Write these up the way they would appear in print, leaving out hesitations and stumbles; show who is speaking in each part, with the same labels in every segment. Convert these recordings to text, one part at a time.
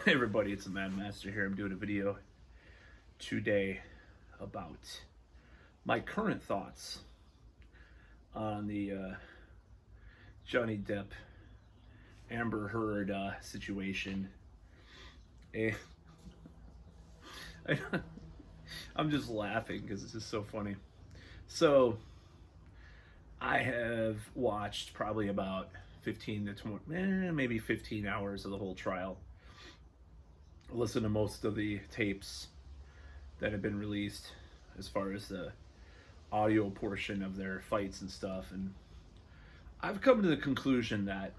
Speaker 1: Hey everybody, it's the Mad Master here. I'm doing a video today about my current thoughts on the Johnny Depp Amber Heard situation. And I'm just laughing because it's just so funny. So I have watched probably about 15 to 20, maybe 15 hours of the whole trial. Listen to most of the tapes that have been released as far as the audio portion of their fights and stuff, and I've come to the conclusion that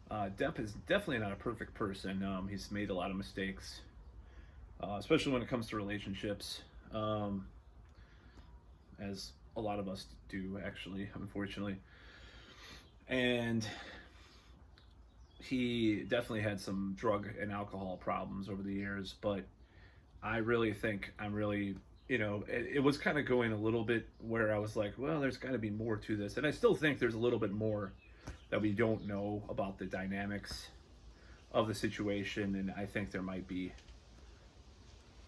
Speaker 1: Depp is definitely not a perfect person. He's made a lot of mistakes, especially when it comes to relationships, as a lot of us do, actually, unfortunately. And he definitely had some drug and alcohol problems over the years, but I really think it was kind of going a little bit where I was like, well, there's got to be more to this. And I still think there's a little bit more that we don't know about the dynamics of the situation. And I think there might be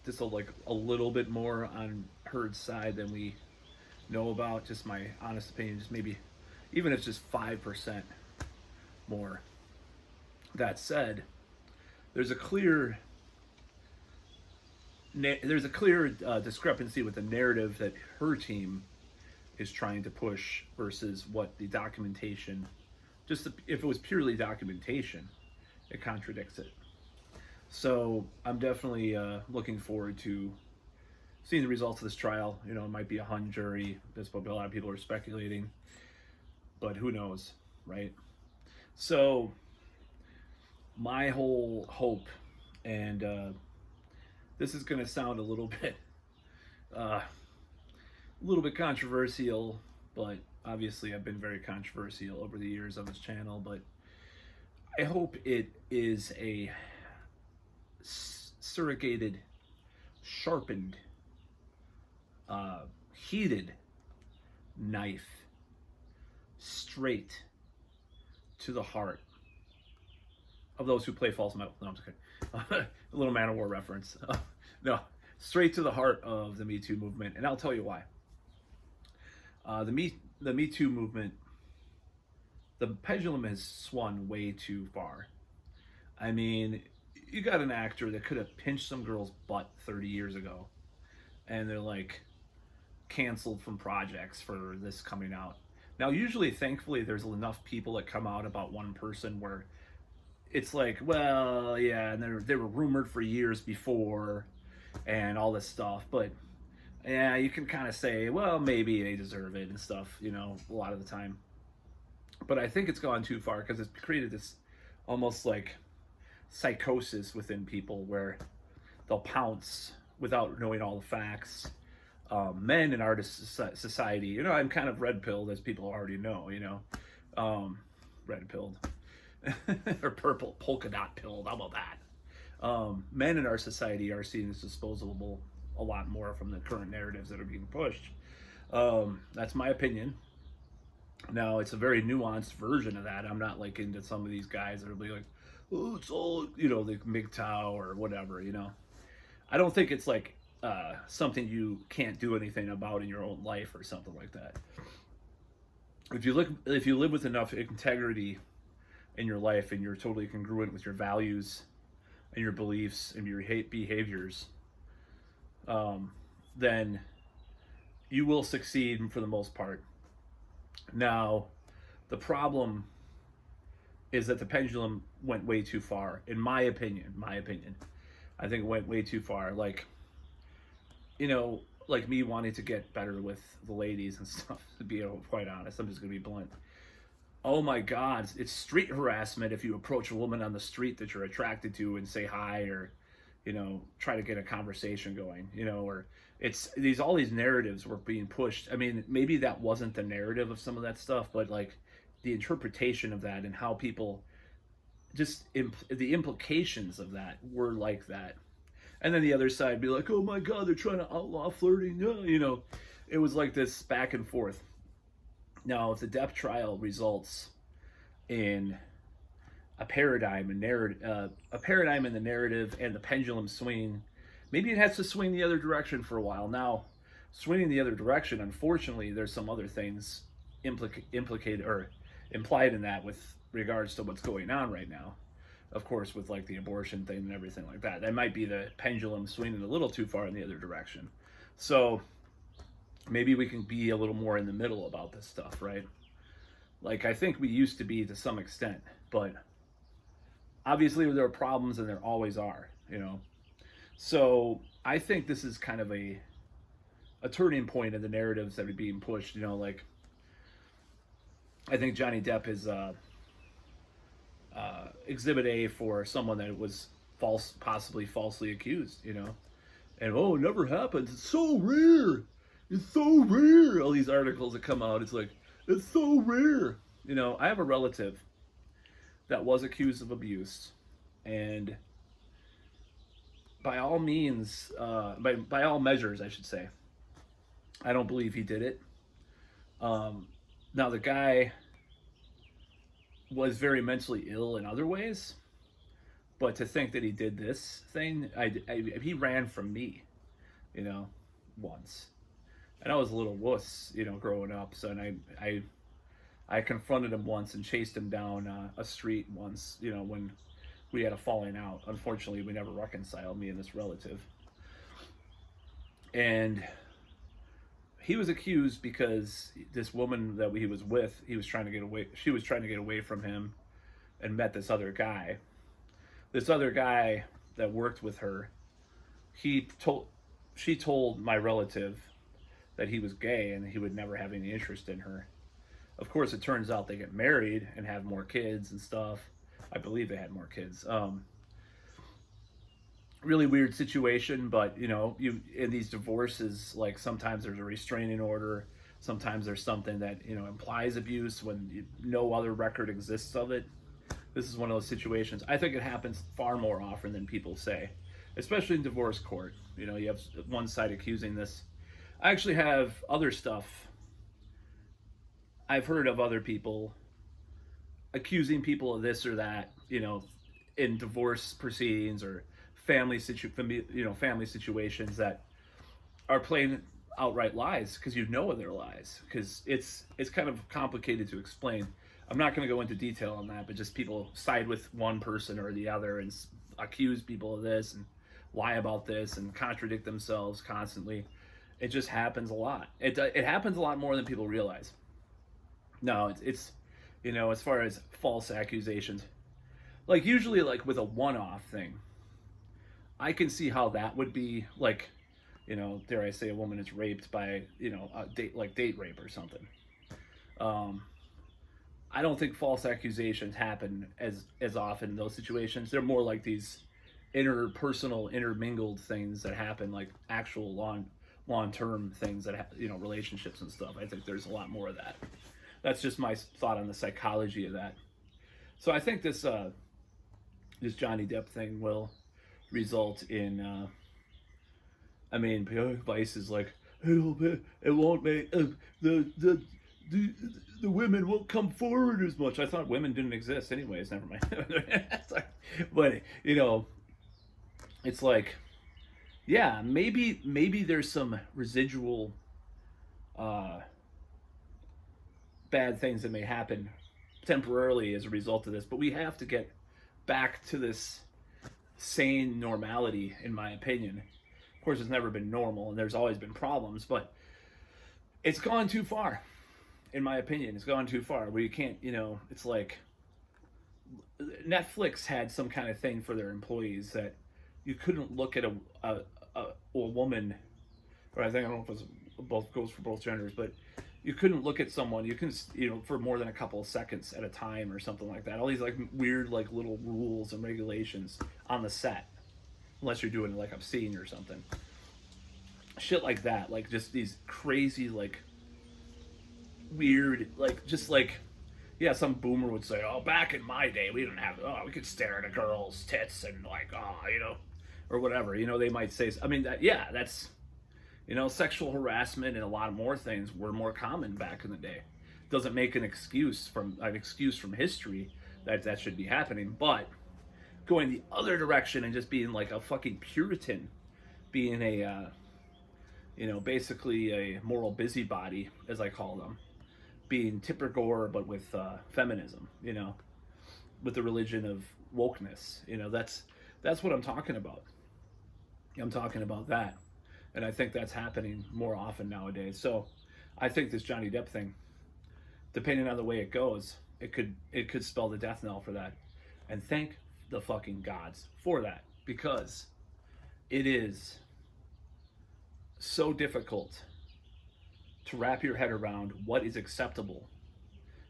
Speaker 1: just a little bit more on Heard's side than we know about. Just my honest opinion, just maybe, even if it's just 5% more. That said, there's a clear discrepancy with the narrative that her team is trying to push versus what the documentation. If it was purely documentation, it contradicts it. So I'm definitely looking forward to seeing the results of this trial. It might be a hung jury. That's what a lot of people are speculating, but who knows, right? So my whole hope, and this is going to sound a little bit controversial, but obviously I've been very controversial over the years on this channel, but I hope it is a surrogated, sharpened, heated knife straight to the heart of those who play false metal. No, I'm just kidding. A little Man of War reference. No, straight to the heart of the Me Too movement, and I'll tell you why. The Me Too movement, the pendulum has swung way too far. I mean, you got an actor that could have pinched some girl's butt 30 years ago, and they're like canceled from projects for this coming out. Now, usually, thankfully, there's enough people that come out about one person where it's like, well, yeah, and they were rumored for years before and all this stuff, but yeah, you can kind of say, well, maybe they deserve it and stuff, a lot of the time. But I think it's gone too far because it's created this almost like psychosis within people where they'll pounce without knowing all the facts. Men in our society, I'm kind of red-pilled, as people already know, red-pilled. Or purple polka dot pilled. How about that? Men in our society are seen as disposable a lot more from the current narratives that are being pushed. That's my opinion. Now, it's a very nuanced version of that. I'm not like into some of these guys that are like, oh, it's all, like MGTOW or whatever, I don't think it's like something you can't do anything about in your own life or something like that. If you live with enough integrity in your life and you're totally congruent with your values and your beliefs and your behaviors, then you will succeed for the most part. Now, the problem is that the pendulum went way too far, in my opinion. I think it went way too far. Like me wanting to get better with the ladies and stuff, to be quite honest. I'm just going to be blunt. Oh my God, it's street harassment if you approach a woman on the street that you're attracted to and say hi, or, try to get a conversation going, or it's all these narratives were being pushed. I mean, maybe that wasn't the narrative of some of that stuff, but like the interpretation of that and how people the implications of that were like that. And then the other side be like, oh my God, they're trying to outlaw flirting. It was like this back and forth. Now, if the Depp trial results in a paradigm, a paradigm in the narrative and the pendulum swing. Maybe it has to swing the other direction for a while. Now, swinging the other direction, unfortunately, there's some other things implicated or implied in that with regards to what's going on right now. Of course, with like the abortion thing and everything like that, that might be the pendulum swinging a little too far in the other direction. So maybe we can be a little more in the middle about this stuff, right? Like I think we used to be to some extent, but obviously there are problems and there always are, you know. So I think this is kind of a turning point in the narratives that are being pushed. You know, like I think Johnny Depp is Exhibit A for someone that was possibly falsely accused. You know, and oh, it never happened. It's so rare. It's so rare. All these articles that come out, it's like it's so rare. You know, I have a relative that was accused of abuse, and by all means, by all measures, I should say, I don't believe he did it. Now the guy was very mentally ill in other ways, but to think that he did this thing, he ran from me, you know, once, and I was a little wuss, you know, growing up. So and I confronted him once and chased him down a street once, you know, when we had a falling out. Unfortunately, we never reconciled, me and this relative. And he was accused because this woman that he was with, he was trying to get away. She was trying to get away from him, and met this other guy. This other guy that worked with her, she told my relative that he was gay and he would never have any interest in her. Of course, it turns out they get married and have more kids and stuff. I believe they had more kids. Really weird situation, but you know, you in these divorces, like sometimes there's a restraining order, sometimes there's something that, you know, implies abuse when no other record exists of it. This is one of those situations. I think it happens far more often than people say, especially in divorce court. You know, you have one side accusing this. I actually have other stuff. I've heard of other people accusing people of this or that, you know, in divorce proceedings or family situations that are plain outright lies, because you know they're lies, because it's kind of complicated to explain. I'm not going to go into detail on that, but just people side with one person or the other and accuse people of this and lie about this and contradict themselves constantly. It just happens a lot. It happens a lot more than people realize. No, it's you know, as far as false accusations, like usually like with a one-off thing, I can see how that would be, like, you know, dare I say a woman is raped by, you know, a date rape or something. I don't think false accusations happen as often in those situations. They're more like these interpersonal, intermingled things that happen, like actual long-term things that you know, relationships and stuff. I think there's a lot more of that. That's just my thought on the psychology of that. So I think this Johnny Depp thing will result in. I mean, Vice is like, it won't make the women won't come forward as much. I thought women didn't exist, anyways. Never mind. But you know, it's like, yeah, maybe there's some residual bad things that may happen temporarily as a result of this, but we have to get back to this sane normality, in my opinion. Of course, it's never been normal and there's always been problems, but it's gone too far, in my opinion. It's gone too far where you can't, you know, it's like Netflix had some kind of thing for their employees that you couldn't look at a woman, or I don't know if it was both, goes for both genders, but you couldn't look at someone, you can, you know, for more than a couple of seconds at a time or something like that. All these like weird like little rules and regulations on the set, unless you're doing like obscene or something. Shit like that, like just these crazy like weird, like just like, yeah, some boomer would say, oh, back in my day we didn't have, oh, we could stare at a girl's tits and like, oh, you know, or whatever, you know, they might say. I mean, yeah, that's, you know, sexual harassment and a lot more things were more common back in the day. Doesn't make an excuse from history that should be happening. But going the other direction and just being like a fucking Puritan, being a basically a moral busybody, as I call them, being Tipper Gore, but with feminism, with the religion of wokeness. That's what I'm talking about. I'm talking about that, and I think that's happening more often nowadays. So, I think this Johnny Depp thing, depending on the way it goes, it could spell the death knell for that, and thank the fucking gods for that, because it is so difficult to wrap your head around what is acceptable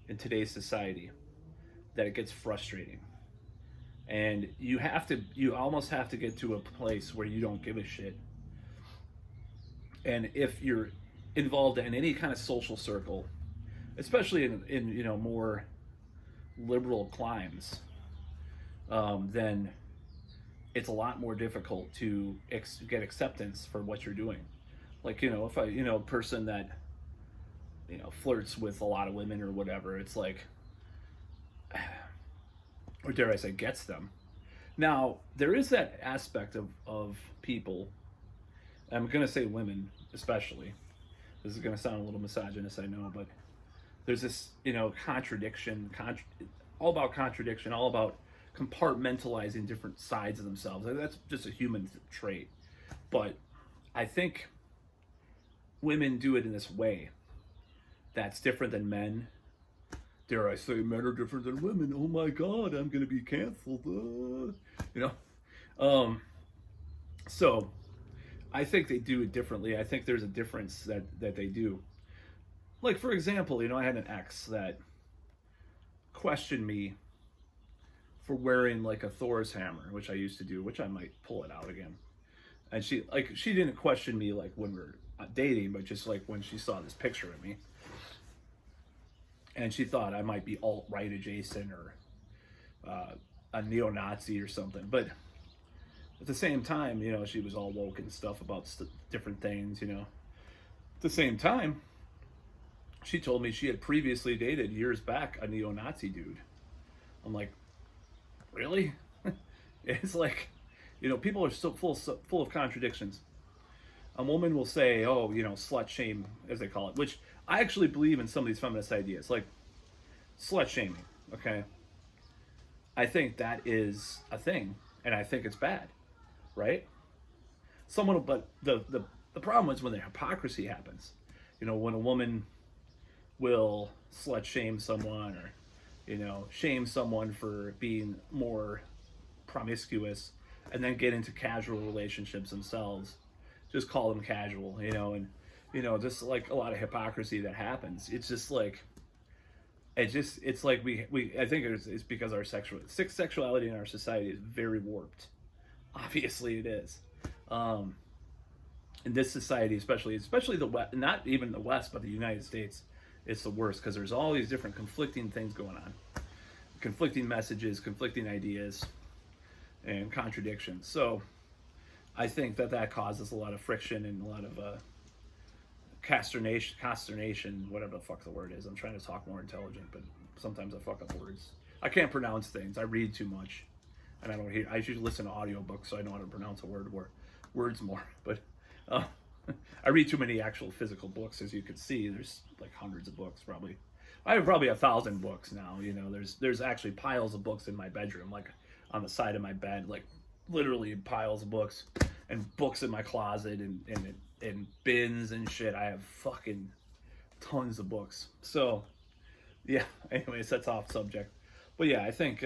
Speaker 1: in today's society that it gets frustrating. And you almost have to get to a place where you don't give a shit. And if you're involved in any kind of social circle, especially in more liberal climes, then it's a lot more difficult to get acceptance for what you're doing. Like, if a person that, flirts with a lot of women or whatever, it's like, or dare I say, gets them. Now, there is that aspect of people, I'm going to say women especially. This is going to sound a little misogynist, I know, but there's this, contradiction, all about contradiction, all about compartmentalizing different sides of themselves. That's just a human trait. But I think women do it in this way that's different than men. Dare I say, men are different than women. Oh my God, I'm going to be canceled. So I think they do it differently. I think there's a difference that they do. Like, for example, I had an ex that questioned me for wearing like a Thor's hammer, which I used to do, which I might pull it out again. And she didn't question me like when we were dating, but just like when she saw this picture of me. And she thought I might be alt-right adjacent or a neo-Nazi or something. But at the same time, she was all woke and stuff about different things, At the same time, she told me she had previously dated years back a neo-Nazi dude. I'm like, really? It's like, people are so full of contradictions. A woman will say, oh, slut shame, as they call it, which I actually believe in some of these feminist ideas, like slut shaming, okay? I think that is a thing, and I think it's bad, right? But the problem is when the hypocrisy happens. When a woman will slut shame someone or, shame someone for being more promiscuous and then get into casual relationships themselves, just call them casual, and just like a lot of hypocrisy that happens. It's just like, it's like I think it's because our sexuality in our society is very warped. Obviously it is. In this society, especially the West, not even the West, but the United States, it's the worst because there's all these different conflicting things going on. Conflicting messages, conflicting ideas, and contradictions. So I think that causes a lot of friction and a lot of consternation, whatever the fuck the word is. I'm trying to talk more intelligent, but sometimes I fuck up words. I can't pronounce things. I read too much, and I don't hear. I usually listen to audiobooks, so I know how to pronounce words more. But I read too many actual physical books, as you can see. There's like hundreds of books, probably. I have probably 1,000 books now. There's actually piles of books in my bedroom, like on the side of my bed, like literally piles of books, and books in my closet and bins and shit. I have fucking tons of books. So yeah, anyways, that's off subject. But yeah, I think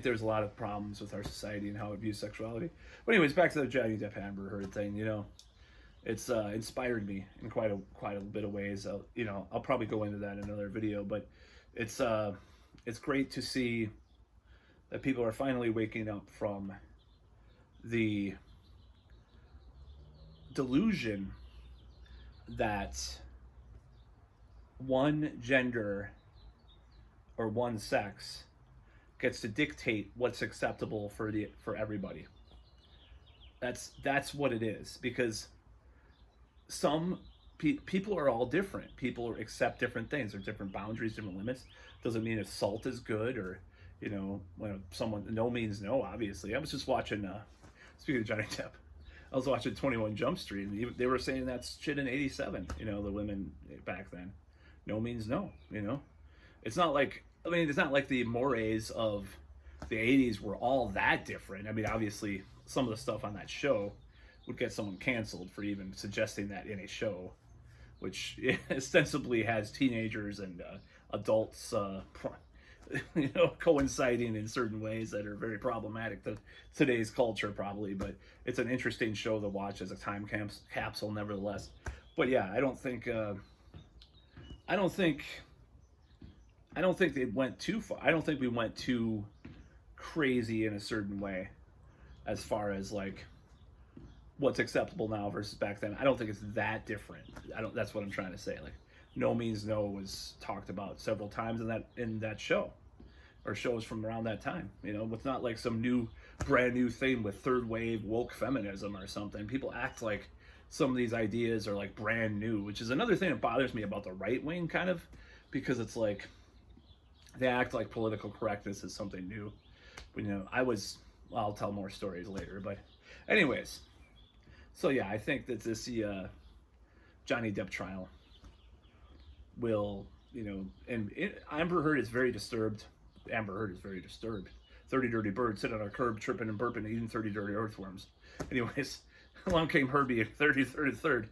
Speaker 1: there's a lot of problems with our society and how it views sexuality. But anyways, back to the Johnny Depp Amber Heard thing. It's inspired me in quite a bit of ways. I'll probably go into that in another video. But it's great to see that people are finally waking up from the delusion that one gender or one sex gets to dictate what's acceptable for everybody. That's what it is, because some people are all different. People accept different things. There's different boundaries, different limits. Doesn't mean assault is good, or when someone, no means no. Obviously, I was just watching. Speaking of Johnny Depp, I was watching 21 Jump Street, and they were saying that shit in '87. The women back then. No means no. It's not like, it's not like the mores of the '80s were all that different. Obviously, some of the stuff on that show would get someone canceled for even suggesting that in a show, which ostensibly has teenagers and adults, coinciding in certain ways that are very problematic to today's culture, probably. But it's an interesting show to watch as a time capsule, nevertheless. But yeah, I don't think they went too far. I don't think we went too crazy in a certain way, as far as like what's acceptable now versus back then. I don't think it's that different. That's what I'm trying to say. Like, no means no was talked about several times in that show, or shows from around that time. It's not like some brand new thing with third wave woke feminism or something. People act like some of these ideas are like brand new, which is another thing that bothers me about the right wing, kind of, because it's like they act like political correctness is something new. But I'll tell more stories later. But anyways, so yeah, I think that this Johnny Depp trial will, and Amber Heard is very disturbed. 30 dirty birds sitting on a curb, tripping and burping and eating 30 dirty earthworms. Anyways, along came Herbie at 33rd.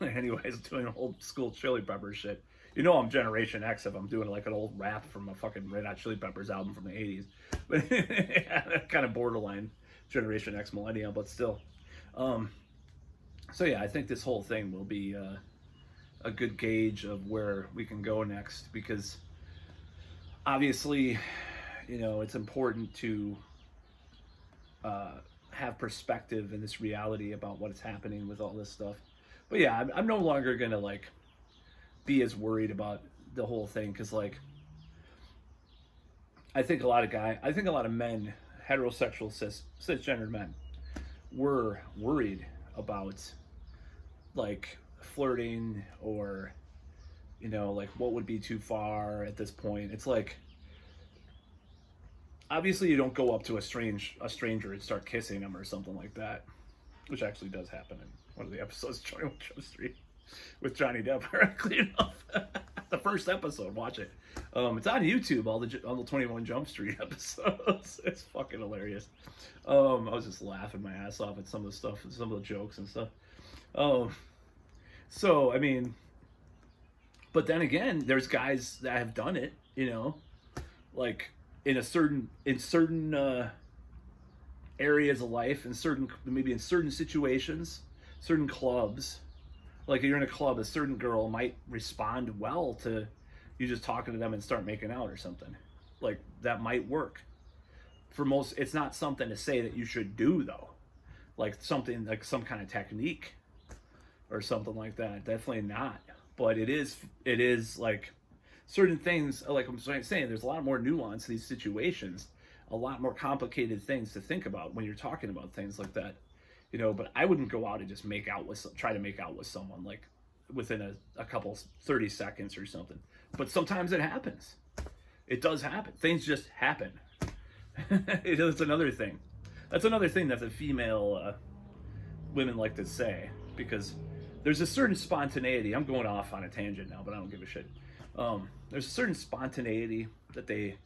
Speaker 1: Anyways, doing old school Chili Peppers shit. I'm Generation X if I'm doing like an old rap from a fucking Red Hot Chili Peppers album from the 80s. But kind of borderline Generation X millennial, but still. So yeah, I think this whole thing will be a good gauge of where we can go next, because obviously, it's important to have perspective in this reality about what is happening with all this stuff. But yeah, I'm no longer gonna like be as worried about the whole thing, because like I think a lot of men, heterosexual cisgendered men, were worried about like flirting, or like what would be too far at this point. It's like, obviously you don't go up to a stranger and start kissing them or something like that, which actually does happen in one of the episodes of 21 Jump Street with Johnny Depp. Ironically enough, the first episode, watch it. It's on YouTube, all the 21 Jump Street episodes. It's fucking hilarious. I was just laughing my ass off at some of the stuff, some of the jokes and stuff. So but then again, there's guys that have done it, like in certain areas of life, maybe in certain situations, certain clubs. Like, you're in a club, a certain girl might respond well to you just talking to them and start making out or something. Like, that might work. For most, it's not something to say that you should do, though. Like something, like some kind of technique or something like that. Definitely not. But it is like certain things, like I'm saying, there's a lot more nuance to these situations, a lot more complicated things to think about when you're talking about things like that. But I wouldn't go out and just try to make out with someone like within a couple 30 seconds or something. But sometimes it happens. It does happen. Things just happen. It's another thing. That's another thing that the female women like to say, because there's a certain spontaneity. I'm going off on a tangent now, but I don't give a shit. There's a certain spontaneity that they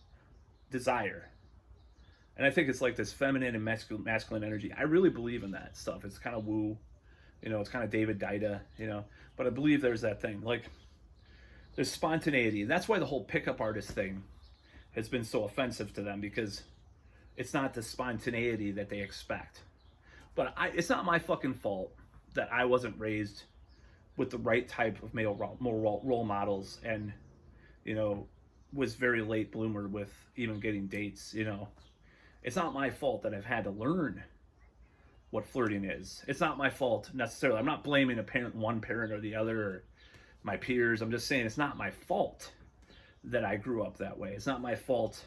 Speaker 1: desire. And I think it's like this feminine and masculine energy. I really believe in that stuff. It's kind of woo, it's kind of David Dida, but I believe there's that thing. Like, there's spontaneity. And that's why the whole pickup artist thing has been so offensive to them, because it's not the spontaneity that they expect. But it's not my fucking fault that I wasn't raised with the right type of male role models, and, was very late bloomer with even getting dates, It's not my fault that I've had to learn what flirting is. It's not my fault necessarily. I'm not blaming one parent or the other, or my peers. I'm just saying it's not my fault that I grew up that way. It's not my fault,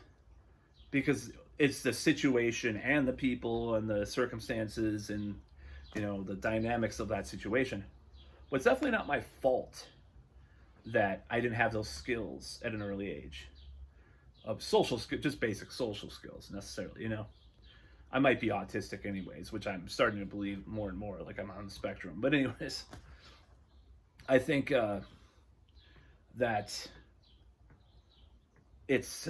Speaker 1: because it's the situation and the people and the circumstances and, the dynamics of that situation. But it's definitely not my fault that I didn't have those skills at an early age of social skill, just basic social skills necessarily. I might be autistic anyways, which I'm starting to believe more and more, like I'm on the spectrum. But anyways, I think that it's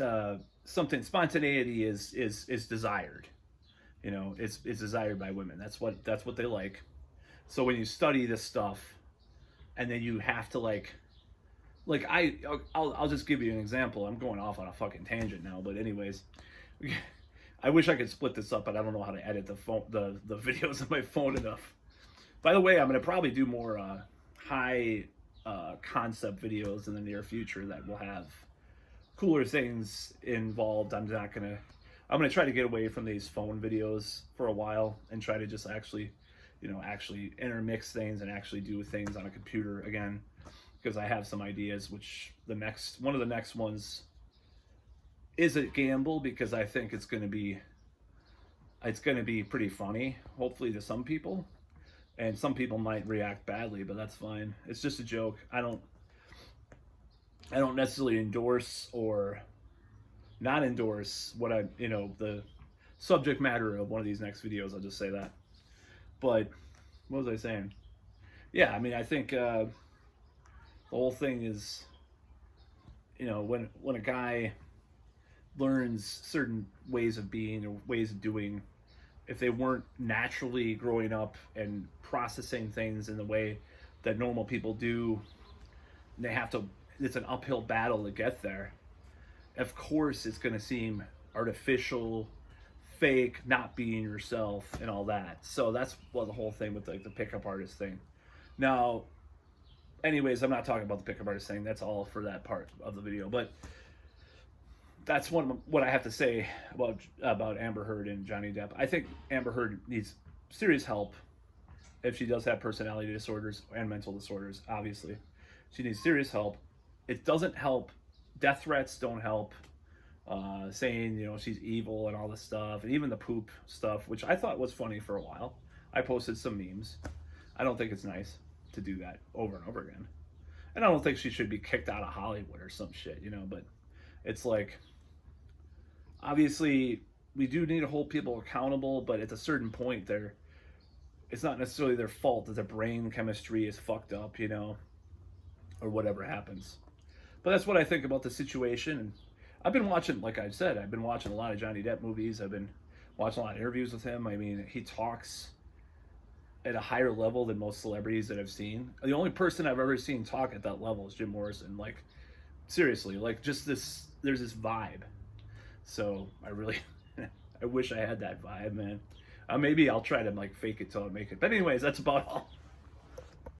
Speaker 1: something. Spontaneity is desired. It's desired by women. That's what they like. So when you study this stuff, and then you have to I'll just give you an example. I'm going off on a fucking tangent now, but anyways, I wish I could split this up, but I don't know how to edit the videos on my phone enough. By the way, I'm gonna probably do more high concept videos in the near future that will have cooler things involved. I'm gonna try to get away from these phone videos for a while and try to just actually intermix things and actually do things on a computer again, because I have some ideas. Which one of the next ones is a gamble, because I think it's gonna be pretty funny, hopefully, to some people, and some people might react badly, but that's fine. It's just a joke. I don't necessarily endorse or not endorse the subject matter of one of these next videos. I'll just say that. But what was I saying? Yeah, I mean, I think the whole thing is, when a guy learns certain ways of being or ways of doing, if they weren't naturally growing up and processing things in the way that normal people do, it's an uphill battle to get there. Of course, it's going to seem artificial, fake, not being yourself, and all that. So that's the whole thing with the pickup artist thing. Now, anyways, I'm not talking about the pickup artist thing. That's all for that part of the video. But that's what I have to say about Amber Heard and Johnny Depp. I think Amber Heard needs serious help if she does have personality disorders and mental disorders. Obviously, she needs serious help. It doesn't help. Death threats don't help. Saying she's evil and all this stuff, and even the poop stuff, which I thought was funny for a while. I posted some memes. I don't think it's nice to do that over and over again, and I don't think she should be kicked out of Hollywood or some shit. But it's like, obviously we do need to hold people accountable, but at a certain point, it's not necessarily their fault that their brain chemistry is fucked up, or whatever happens. But that's what I think about the situation. And I've been watching, like I said, I've been watching a lot of Johnny Depp movies. I've been watching a lot of interviews with him. I mean, he talks at a higher level than most celebrities that I've seen. The only person I've ever seen talk at that level is Jim Morrison. Like, seriously, there's this vibe. So I wish I had that vibe, man. Maybe I'll try to fake it till I make it. But anyways, that's about all.